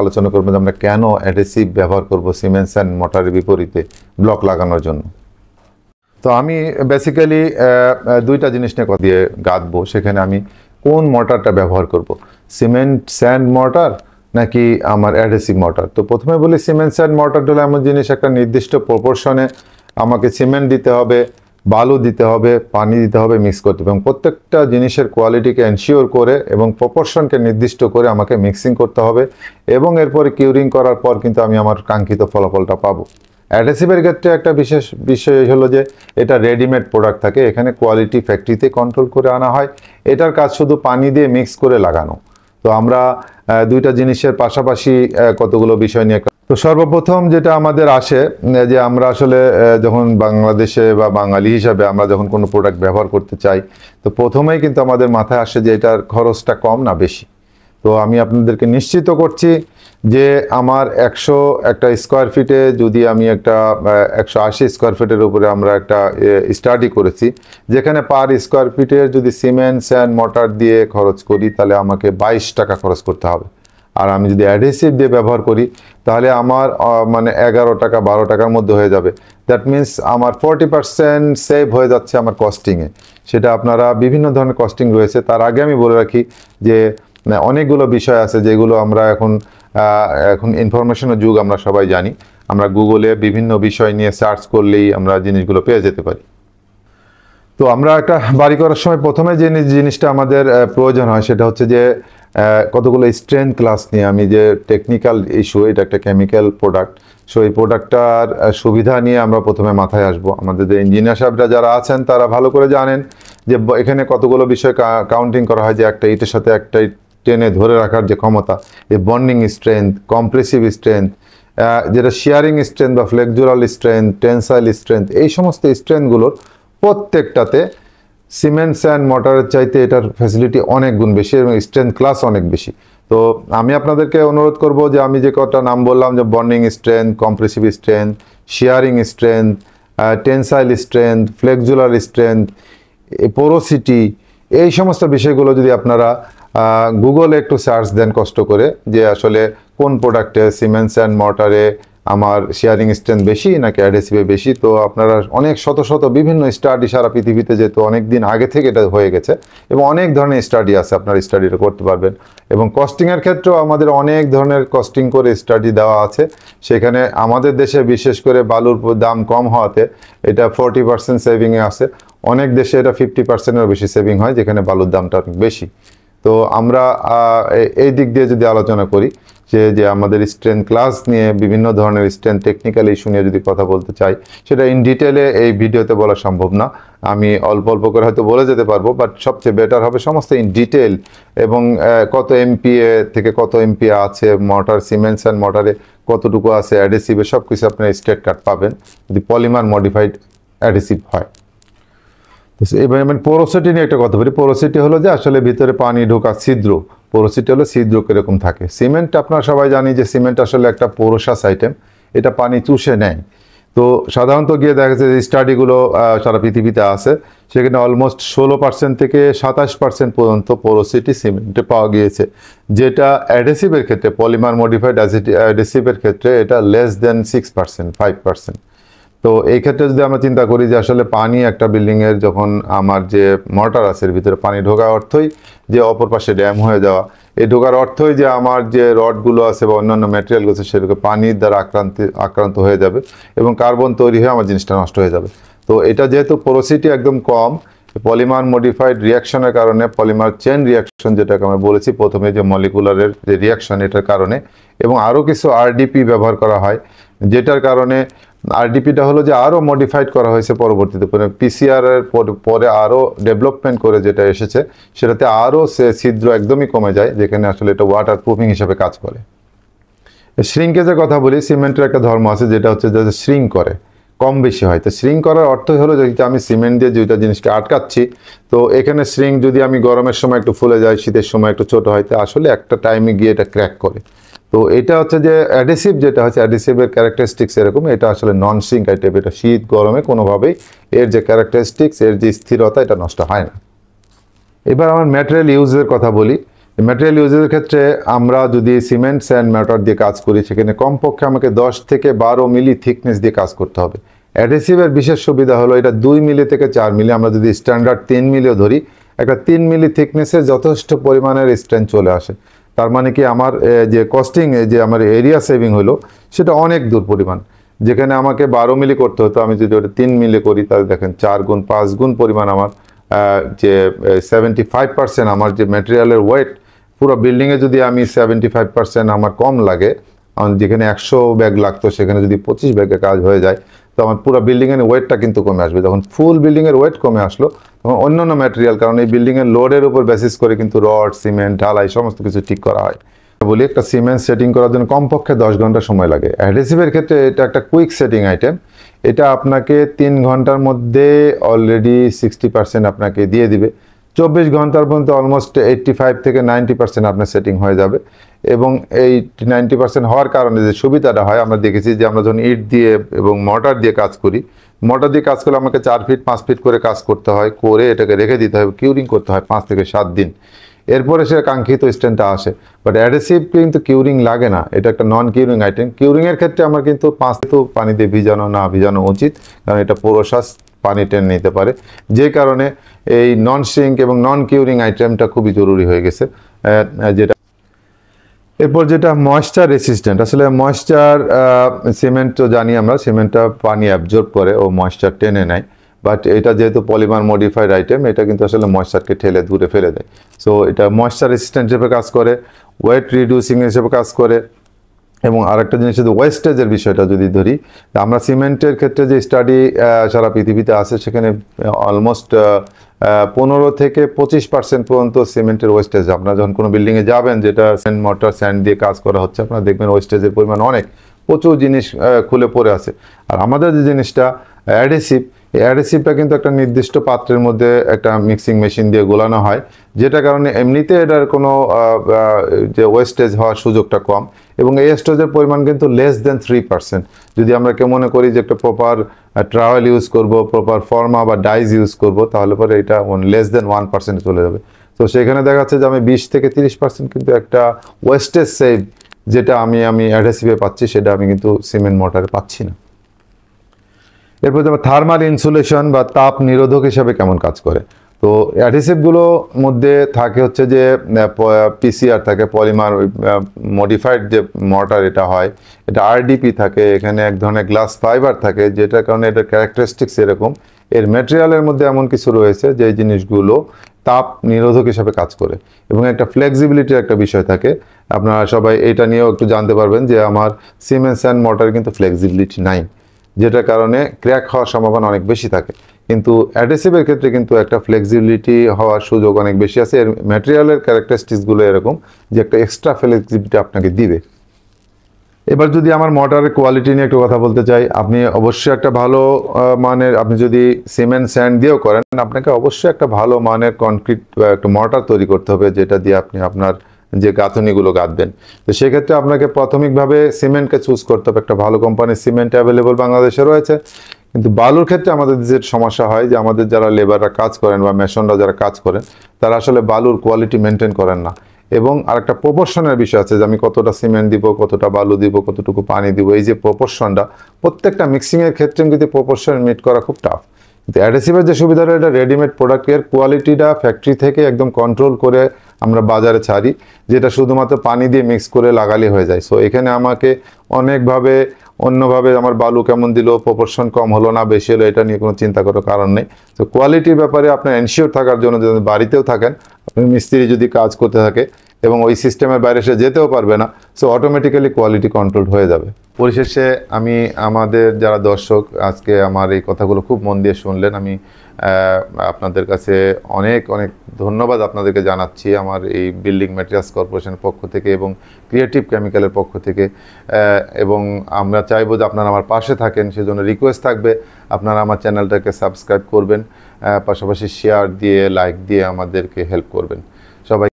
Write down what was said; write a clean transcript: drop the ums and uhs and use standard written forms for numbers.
আলোচনা করব যে আমরা কেন অ্যাডহেসিভ ব্যবহার করব সিমেন্ট অ্যান্ড মর্টারের বিপরীতে ব্লক লাগানোর জন্য। তো আমি বেসিক্যালি দুইটা জিনিস নিয়ে কথা দিয়ে গাঁথবো। সেখানে আমি কোন মর্টারটা ব্যবহার করব, সিমেন্ট স্যান্ড মর্টার নাকি আমার অ্যাডহেসিভ মর্টার। তো প্রথমে বলি সিমেন্ট স্যান্ড মর্টারটা হলো এমন জিনিস, একটা নির্দিষ্ট প্রপোর্শনে আমাকে সিমেন্ট দিতে হবে, বালু দিতে হবে, পানি দিতে হবে, মিক্স করতে হবে এবং প্রত্যেকটা জিনিসের কোয়ালিটিকে এনশিওর করে এবং প্রপোর্শনকে নির্দিষ্ট করে আমাকে মিক্সিং করতে হবে এবং এরপরে কিউরিং করার পর কিন্তু আমি আমার কাঙ্ক্ষিত ফলাফলটা পাবো। অ্যাডহেসিভের ক্ষেত্রে একটা বিশেষ বিষয় হলো যে এটা রেডিমেড প্রোডাক্ট থাকে, এখানে কোয়ালিটি ফ্যাক্টরিতে কন্ট্রোল করে আনা হয়, এটার কাজ শুধু পানি দিয়ে মিক্স করে লাগানো। তো আমরা দুইটা জিনিসের পাশাপাশি কতগুলো বিষয় নিয়ে, তো সর্বপ্রথম যেটা আমাদের আসে যে আমরা আসলে যখন বাংলাদেশে বা বাঙালি হিসাবে আমরা যখন কোনো প্রোডাক্ট ব্যবহার করতে চাই, তো প্রথমেই কিন্তু আমাদের মাথায় আসে যে এটার খরচটা কম না বেশি। তো আমি আপনাদেরকে নিশ্চিত করছি যে আমার 100 একটা স্কোয়ার ফিটে যদি আমি একটা 180 স্কোয়ার ফিটের উপরে আমরা একটা স্টাডি করেছি, যেখানে পার স্কোয়ার ফিটের যদি সিমেন্ট স্যান্ড মর্টার দিয়ে খরচ করি তাহলে আমাকে 22 টাকা খরচ করতে হবে। আর আমি যদি অ্যাডহেসিভ দিয়ে ব্যবহার করি তাহলে আমার মানে 11 টাকা 12 টাকার মধ্যে হয়ে যাবে। দ্যাট মিন্স আমার 40% সেভ হয়ে যাচ্ছে আমার কস্টিংয়ে। সেটা আপনারা বিভিন্ন ধরনের কস্টিং রয়েছে। তার আগে আমি বলে রাখি যে অনেকগুলো বিষয় আছে যেগুলো আমরা এখন ইনফরমেশনের যুগ, আমরা সবাই জানি। আমরা গুগলে বিভিন্ন বিষয় নিয়ে সার্চ করলেই আমরা জিনিসগুলো পেয়ে যেতে পারি। তো আমরা একটা বাড়ি করার সময় প্রথমে যে জিনিসটা আমাদের প্রয়োজন হয় সেটা হচ্ছে যে কতগুলো স্ট্রেংথ ক্লাস নিয়ে, আমি যে টেকনিক্যাল ইস্যু, এটা একটা কেমিক্যাল প্রোডাক্ট, সো এই প্রোডাক্টটার সুবিধা নিয়ে আমরা প্রথমে মাথায় আসবো। আমাদের যে ইঞ্জিনিয়ার সাহেবরা যারা আছেন তারা ভালো করে জানেন যে এখানে কতগুলো বিষয় কাউন্টিং করা হয়, যে একটা ইটের সাথে একটা টেনে ধরে রাখার যে ক্ষমতা, এই বন্ডিং স্ট্রেংথ, কম্প্রেসিভ স্ট্রেংথ, যেটা শেয়ারিং স্ট্রেংথ বা ফ্লেক্সুরাল স্ট্রেংথ, টেনসাইল স্ট্রেংথ, এই সমস্ত স্ট্রেংথগুলোর প্রত্যেকটাতে সিমেন্ট স্যান্ড মর্টারের চাইতে এটার ফ্যাসিলিটি অনেক গুণ বেশি এবং স্ট্রেংথ ক্লাস অনেক বেশি। তো আমি আপনাদেরকে অনুরোধ করব যে আমি যে কটা নাম বললাম, যে bonding strength, compressive strength, shearing strength, tensile strength, flexural strength, porosity, এই সমস্ত বিষয়গুলো যদি আপনারা গুগলে একটু সার্চ দেন কষ্ট করে, যে আসলে কোন প্রোডাক্টে সিমেন্ট স্যান্ড মর্টারে আমার শেয়ারিং স্ট্রেংথ বেশি নাকি অ্যাডহেসিভে বেশি, তো আপনারা অনেক শত শত বিভিন্ন স্টাডি সারা পৃথিবীতে, যেহেতু অনেক দিন আগে থেকে এটা হয়ে গেছে এবং অনেক ধরনের স্টাডি আছে, আপনারা স্টাডিটা করতে পারবেন। এবং কস্টিংয়ের ক্ষেত্রেও আমাদের অনেক ধরনের কস্টিং করে স্টাডি দেওয়া আছে। সেখানে আমাদের দেশে বিশেষ করে বালুর দাম কম হওয়াতে এটা 40% সেভিংয়ে আছে, অনেক দেশে এটা 50%-এরও বেশি সেভিং হয় যেখানে বালুর দামটা অনেক বেশি। তো আমরা এই দিক দিয়ে যদি আলোচনা করি যে আমাদের স্ট্রেংথ ক্লাস নিয়ে, বিভিন্ন ধরনের স্ট্রেংথ টেকনিক্যাল ইস্যু নিয়ে যদি কথা বলতে চাই, সেটা ইন ডিটেলে এই ভিডিওতে বলা সম্ভব না। আমি অল্প অল্প করে হয়তো বলে যেতে পারবো, বাট সবচেয়ে বেটার হবে সমস্ত ইন ডিটেল এবং কত এমপিএ থেকে কত এমপিএ আছে মর্টার, সিমেন্ট অ্যান্ড মর্টারে কতটুকু আছে, অ্যাডহেসিভে সব কিছু আপনার স্ট্রেট কাট পাবেন যদি পলিমার মডিফাইড অ্যাডহেসিভ হয়। এবার আমি পোরোসিটি নিয়ে একটা কথা বলি। পোরোসিটি হলো যে আসলে ভিতরে পানি ঢোকা ছিদ্র, পোরোসিটি হলো ছিদ্র কিরকম থাকে। সিমেন্ট আপনারা সবাই জানি যে সিমেন্ট আসলে একটা পোরোসাস আইটেম, এটা পানি চুষে নেয়। তো সাধারণত গিয়ে দেখা যাচ্ছে যে স্টাডিগুলো সারা পৃথিবীতে আছে, সেখানে অলমোস্ট 16% থেকে 27% পর্যন্ত পোরোসিটি সিমেন্টে পাওয়া গিয়েছে, যেটা অ্যাডহেসিভের ক্ষেত্রে, পলিমার মডিফাইড অ্যাডহেসিভের ক্ষেত্রে এটা লেস দেন 6%, 5%। তো এই ক্ষেত্রে যদি আমরা চিন্তা করি যে আসলে পানি একটা বিল্ডিংয়ের, যখন আমার যে মর্টার আছে এর ভিতরে পানি ঢোকা অর্থই যে অপর পাশে ড্যাম হয়ে যাওয়া, এই ঢোকার অর্থই যে আমার যে রডগুলো আছে বা অন্যান্য ম্যাটেরিয়ালগুলো আছে সেগুলো পানির দ্বারা আক্রান্ত হয়ে যাবে এবং কার্বন তৈরি হয়ে আমার জিনিসটা নষ্ট হয়ে যাবে। তো এটা যেহেতু পোরোসিটি একদম কম, পলিমার মডিফাইড রিয়াকশনের কারণে, পলিমার চেন রিয়াকশন যেটাকে আমরা বলেছি প্রথমে, যে মলিকুলারের যে রিয়াকশন, এটার কারণে এবং আরও কিছু আরডিপি ব্যবহার করা হয়, যেটার কারণে আরডিপিটা হলো যে আরও মডিফাইড করা হয়েছে পরবর্তীতে, পিসিআর এর পরে আরও ডেভেলপমেন্ট করে যেটা এসেছে, সেটাতে আরও সে ছিদ্র একদমই কমে যায়, যেখানে আসলে এটা ওয়াটার প্রুফিং হিসেবে কাজ করে। শ্রিঙ্কেজের কথা বলি, সিমেন্টের একটা ধর্ম আছে যেটা হচ্ছে যে শ্রিঙ্ক করে, কম বেশি হয়। তো শ্রিঙ্ক করার অর্থ হলো যে আমি সিমেন্ট দিয়ে দুইটা জিনিসকে আটকাচ্ছি, তো এখানে শ্রিঙ্ক যদি আমি গরমের সময় একটু ফুলে যায়, শীতের সময় একটু ছোট হয়, তো আসলে একটা টাইমে গিয়ে এটা ক্র্যাক করে। তো এটা হচ্ছে যে অ্যাডহেসিভ, যেটা হচ্ছে অ্যাডহেসিভের ক্যারেক্টারিস্টিক্স এরকম, এটা আসলে নন শ্রিঙ্ক আইটেম, এটা শীত গরমে কোনোভাবেই এর যে ক্যারেক্টারিস্টিক্স, এর যে স্থিরতা, এটা নষ্ট হয় না। এবার আমার ম্যাটেরিয়াল ইউজের কথা বলি। ম্যাটেরিয়াল ইউজের ক্ষেত্রে আমরা যদি সিমেন্ট স্যান্ড মর্টার দিয়ে কাজ করি সেখানে কমপক্ষে আমাকে 10 থেকে 12 মিলি থিকনেস দিয়ে কাজ করতে হবে। অ্যাডহেসিভের বিশেষ সুবিধা হলো এটা 2 মিলি থেকে 4 মিলি, আমরা যদি স্ট্যান্ডার্ড 3 মিলিও ধরি, একটা 3 মিলি থিকনেসে যথেষ্ট পরিমাণের স্ট্রেংথ চলে আসে। তার মানে কি আমার যে কস্টিং যে আমার এরিয়া সেভিং হলো সেটা অনেক দূর পরিমাণ। যেখানে আমাকে 12 মিলি করতে হতো, আমি যদি ওটা 3 মিলি করি তাহলে দেখেন 4 গুণ 5 গুণ পরিমাণ আমার যে 75% আমার যে ম্যাটেরিয়ালের ওয়েট, পুরো বিল্ডিংয়ে যদি আমি 75% আমার কম লাগে, যেখানে 100 ব্যাগ লাগতো সেখানে যদি 25 ব্যাগে কাজ হয়ে যায়, তো আমার পুরো বিল্ডিংয়ের ওয়েটটা কিন্তু কমে আসবে। যখন ফুল বিল্ডিংয়ের ওয়েট কমে আসলো তখন অন্যান্য ম্যাটেরিয়াল, কারণ এই বিল্ডিংয়ের লোডের উপর বেসিস করে কিন্তু রড, সিমেন্ট, ঢালাই সমস্ত কিছু ঠিক করা হয়। বলি একটা সিমেন্ট সেটিং করার জন্য কমপক্ষে 10 ঘন্টা সময় লাগে। অ্যাডহেসিভের ক্ষেত্রে এটা একটা কুইক সেটিং আইটেম, এটা আপনাকে 3 ঘন্টার মধ্যে অলরেডি 60% আপনাকে দিয়ে দিবে। 24 ঘন্টার পর্যন্ত অলমোস্ট 85 থেকে 90% আপনার সেটিং হয়ে যাবে। এবং এই 90% হওয়ার কারণে যে সুবিধাটা হয়, আমরা দেখেছি যে আমরা যখন ইট দিয়ে এবং মর্টার দিয়ে কাজ করি, মর্টার দিয়ে কাজ করলে আমাকে 4 ফিট 5 ফিট করে কাজ করতে হয়, করে এটাকে রেখে দিতে হয়, কিউরিং করতে হয় 5 থেকে 7 দিন, এরপরে সে কাঙ্ক্ষিত স্ট্যান্ডটা আসে। বাট অ্যাডহেসিভ কিন্তু কিউরিং লাগে না, এটা একটা নন কিউরিং আইটেম। কিউরিংয়ের ক্ষেত্রে আমার কিন্তু 5 তো পানি দিয়ে ভিজানো না ভিজানো উচিত, কারণ এটা পোরোসাস পানি টেনে নিতে পারে, যে কারণে এই নন সিঙ্ক এবং নন কিউরিং আইটেমটা খুবই জরুরি হয়ে গেছে। যেটা এরপর যেটা ময়েশ্চার রেসিস্ট্যান্ট, আসলে ময়েশ্চার সিমেন্ট তো জানি আমরা, সিমেন্টটা পানি অ্যাবজর্ব করে ও ময়েশ্চার টেনে নেয়, বাট এটা যেহেতু পলিমার মডিফাইড আইটেম, এটা কিন্তু আসলে ময়েশ্চারকে ঠেলে দূরে ফেলে দেয়। সো এটা ময়েশ্চার রেসিস্ট্যান্ট হিসেবে কাজ করে, ওয়েট রিডিউসিং হিসেবে কাজ করে। এবং আরেকটা জিনিস যদি ওয়েস্টেজের বিষয়টা যদি ধরি, আমরা সিমেন্টের ক্ষেত্রে যে স্টাডি সারা পৃথিবীতে আছে সেখানে অলমোস্ট 15 থেকে 25% পর্যন্ত সিমেন্টের ওয়েস্টেজ, আপনারা যখন কোনো বিল্ডিংয়ে যাবেন যেটা স্যান্ড মর্টার স্যান্ড দিয়ে কাজ করা হচ্ছে, আপনারা দেখবেন ওয়েস্টেজের পরিমাণ অনেক, প্রচুর জিনিস খুলে পড়ে আছে। আর আমাদের যে জিনিসটা অ্যাডহেসিভ, এই অ্যাডহেসিভটা কিন্তু একটা নির্দিষ্ট পাত্রের মধ্যে একটা মিক্সিং মেশিন দিয়ে গোলানো হয়, যেটা কারণে এমনিতে এটার কোনো যে ওয়েস্টেজ হওয়ার সুযোগটা কম, এবং এই ওয়েস্টেজের পরিমাণ কিন্তু লেস দেন 3%। যদি আমরা কেউ মনে করি যে একটা প্রপার ট্রাওয়েল ইউজ করব, প্রপার ফর্মা বা ডাইজ ইউজ করব, তাহলে পরে এটা লেস দেন 1% চলে যাবে। তো সেখানে দেখা যাচ্ছে যে আমি 20 থেকে 30% কিন্তু একটা ওয়েস্টেজ সেভ, যেটা আমি অ্যাডহেসিভে পাচ্ছি, সেটা আমি কিন্তু সিমেন্ট মর্টারে পাচ্ছি না। এরপর থার্মাল ইনসুলেশন বা তাপ নিরোধক হিসাবে কেমন কাজ করে। তো অ্যাডহেসিভগুলোর মধ্যে থাকে হচ্ছে যে পিসিআর থাকে, পলিমার মডিফাইড যে মর্টার এটা হয়, এটা আরডিপি থাকে, এখানে এক ধরনের গ্লাস ফাইবার থাকে, যেটার কারণে এটার ক্যারেক্টারিস্টিক্স এরকম। এর ম্যাটেরিয়ালের মধ্যে এমন কিছু রয়েছে যে জিনিসগুলো তাপ নিরোধক হিসাবে কাজ করে, এবং একটা ফ্লেক্সিবিলিটির একটা বিষয় থাকে। আপনারা সবাই এটা নিয়েও একটু জানতে পারবেন যে আমার সিমেন্ট স্যান্ড মর্টার কিন্তু ফ্লেক্সিবিলিটি নাই, যেটার কারণে ক্র্যাক হওয়ার সম্ভাবনা অনেক বেশি থাকে। কিন্তু অ্যাডহেসিভের ক্ষেত্রে কিন্তু একটা ফ্লেক্সিবিলিটি হওয়ার সুযোগ অনেক বেশি আছে। এর ম্যাটেরিয়ালের ক্যারেক্টারিস্টিক্সগুলো এরকম যে একটা এক্সট্রা ফ্লেক্সিবিলিটি আপনাকে দিবে। এবার যদি আমার মর্টারের কোয়ালিটি নিয়ে একটু কথা বলতে চাই, আপনি অবশ্যই একটা ভালো মানের, আপনি যদি সিমেন্ট স্যান্ড দিয়েও করেন, আপনাকে অবশ্যই একটা ভালো মানের কনক্রিট একটা মর্টার তৈরি করতে হবে, যেটা দিয়ে আপনি আপনার যে গাঁথনিগুলো গাঁথবেন। তো সেক্ষেত্রে আপনাকে প্রাথমিকভাবে সিমেন্টকে চুজ করতে হবে। একটা ভালো কোম্পানির সিমেন্ট অ্যাভেলেবল বাংলাদেশে রয়েছে, কিন্তু বালুর ক্ষেত্রে আমাদের যে সমস্যা হয় যে আমাদের যারা লেবাররা কাজ করেন বা মেশনরা যারা কাজ করেন, তারা আসলে বালুর কোয়ালিটি মেনটেন করেন না। এবং আরেকটা প্রপোর্শনের বিষয় আছে যে আমি কতটা সিমেন্ট দিব, কতটা বালু দিব, কতটুকু পানি দিব, এই যে প্রপোর্শনটা প্রত্যেকটা মিক্সিংয়ের ক্ষেত্রে কিন্তু প্রপোর্শন মিট করা খুব টাফ। কিন্তু অ্যাডহেসিভের যে সুবিধাটা, এটা রেডিমেড প্রোডাক্টের কোয়ালিটিটা ফ্যাক্টরি থেকে একদম কন্ট্রোল করে আমরা বাজারে ছাড়ি, যেটা শুধুমাত্র পানি দিয়ে মিক্স করে লাগালে হয়ে যায়। সো এখানে আমাকে অন্যভাবে আমার বালু কেমন দিল, প্রপোর্শন কম হলো না বেশি হলো, এটা নিয়ে কোনো চিন্তা করার কারণ নেই। তো কোয়ালিটির ব্যাপারে আপনার এনশিওর থাকার জন্য, যদি বাড়িতেও থাকেন, আপনি মিস্ত্রি যদি কাজ করতে থাকে এবং ওই সিস্টেমের বাইরে সে যেতেও পারবে না, সো অটোমেটিক্যালি কোয়ালিটি কন্ট্রোল হয়ে যাবে। পরিশেষে আমি আমাদের যারা দর্শক আজকে আমার এই কথাগুলো খুব মন দিয়ে শুনলেন, আমি আপনাদের কাছে অনেক অনেক ধন্যবাদ আপনাদেরকে জানাচ্ছি আমার এই বিল্ডিং ম্যাটেরিয়ালস কর্পোরেশনের পক্ষ থেকে এবং ক্রিয়েটিভ কেমিক্যালের পক্ষ থেকে। এবং আমরা চাইবো যে আপনারা আমার পাশে থাকেন, সেজন্য রিকোয়েস্ট থাকবে আপনারা আমার চ্যানেলটাকে সাবস্ক্রাইব করবেন, পাশাপাশি শেয়ার দিয়ে, লাইক দিয়ে আমাদেরকে হেল্প করবেন।